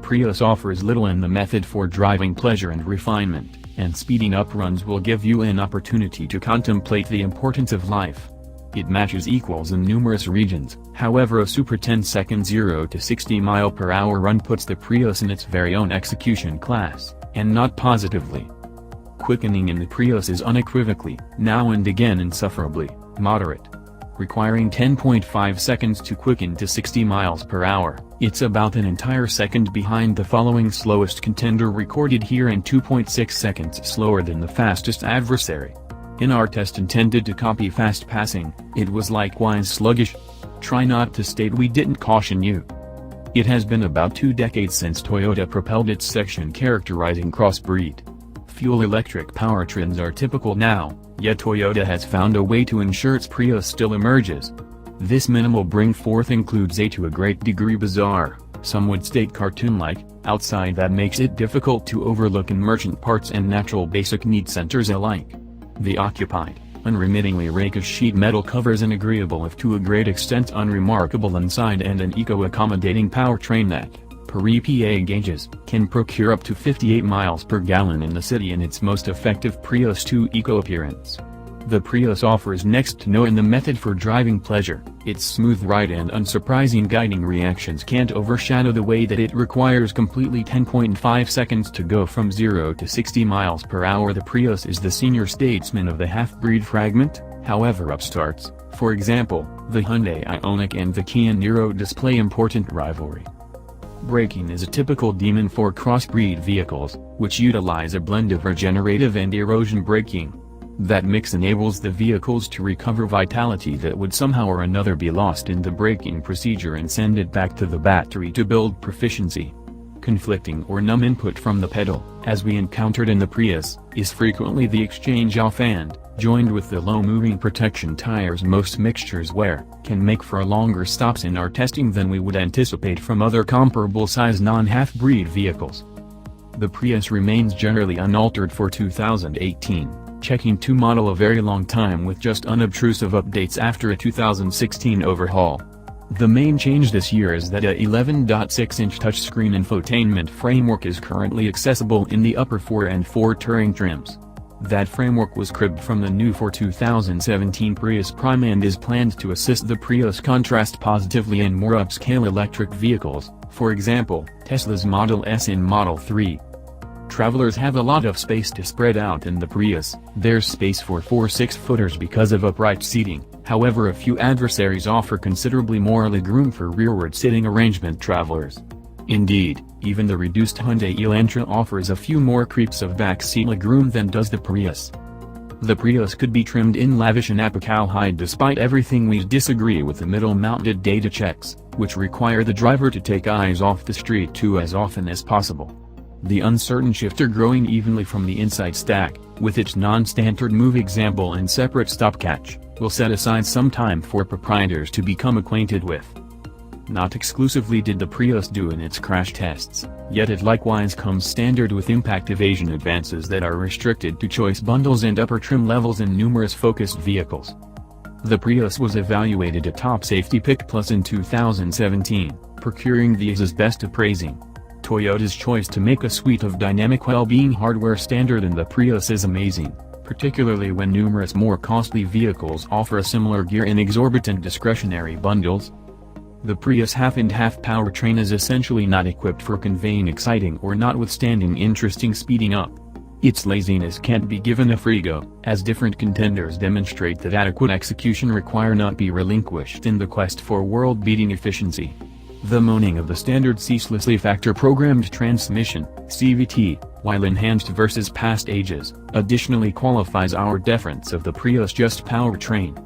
Prius offers little in the method for driving pleasure and refinement, and speeding up runs will give you an opportunity to contemplate the importance of life. It matches equals in numerous regions, however a super 10-second 0 to 60 mph run puts the Prius in its very own execution class, and not positively. Quickening in the Prius is unequivocally, now and again insufferably, moderate. Requiring 10.5 seconds to quicken to 60 mph, it's about an entire second behind the following slowest contender recorded here and 2.6 seconds slower than the fastest adversary. In our test intended to copy fast passing, it was likewise sluggish. Try not to state we didn't caution you. It has been about 2 decades since Toyota propelled its section characterizing crossbreed. Fuel-electric powertrains are typical now, yet Toyota has found a way to ensure its Prius still emerges. This minimal bring-forth includes a to a great degree bizarre, some would state cartoon-like, outside that makes it difficult to overlook in merchant parts and natural basic need centers alike. The occupied, unremittingly rakish sheet metal covers an agreeable if to a great extent unremarkable inside and an eco-accommodating powertrain that, per EPA gauges, can procure up to 58 miles per gallon in the city in its most effective Prius 2 eco-appearance. The Prius offers next to no in the method for driving pleasure. Its smooth ride and unsurprising guiding reactions can't overshadow the way that it requires completely 10.5 seconds to go from 0 to 60 miles per hour. The Prius is the senior statesman of the half-breed fragment, however upstarts, for example, the Hyundai Ioniq and the Kia Niro display important rivalry. Braking is a typical demon for crossbreed vehicles, which utilize a blend of regenerative and erosion braking. That mix enables the vehicles to recover vitality that would somehow or another be lost in the braking procedure and send it back to the battery to build proficiency. Conflicting or numb input from the pedal, as we encountered in the Prius, is frequently the exchange off and, joined with the low moving protection tires most mixtures wear, can make for longer stops in our testing than we would anticipate from other comparable size non-half-breed vehicles. The Prius remains generally unaltered for 2018. Checking to model a very long time with just unobtrusive updates after a 2016 overhaul. The main change this year is that a 11.6-inch touchscreen infotainment framework is currently accessible in the upper 4 and 4 Touring trims. That framework was cribbed from the new 2017 Prius Prime and is planned to assist the Prius contrast positively in more upscale electric vehicles, for example, Tesla's Model S and Model 3. Travelers have a lot of space to spread out in the Prius. There's space for 4 6-footers because of upright seating, however a few adversaries offer considerably more legroom for rearward sitting arrangement travelers. Indeed, even the reduced Hyundai Elantra offers a few more creeps of backseat legroom than does the Prius. The Prius could be trimmed in lavish and apicalhide despite everything. We disagree with the middle-mounted data checks, which require the driver to take eyes off the street too as often as possible. The uncertain shifter growing evenly from the inside stack, with its non-standard move example and separate stopcatch, will set aside some time for proprietors to become acquainted with. Not exclusively did the Prius do in its crash tests, yet it likewise comes standard with impact evasion advances that are restricted to choice bundles and upper trim levels in numerous focused vehicles. The Prius was evaluated a top safety pick plus in 2017, procuring these as best appraising. Toyota's choice to make a suite of dynamic well-being hardware standard in the Prius is amazing, particularly when numerous more costly vehicles offer a similar gear in exorbitant discretionary bundles. The Prius half-and-half powertrain is essentially not equipped for conveying exciting or notwithstanding interesting speeding up. Its laziness can't be given a free go, as different contenders demonstrate that adequate execution require not be relinquished in the quest for world-beating efficiency. The moaning of the standard ceaselessly factor-programmed transmission, CVT, while enhanced versus past ages, additionally qualifies our deference of the Prius just powertrain.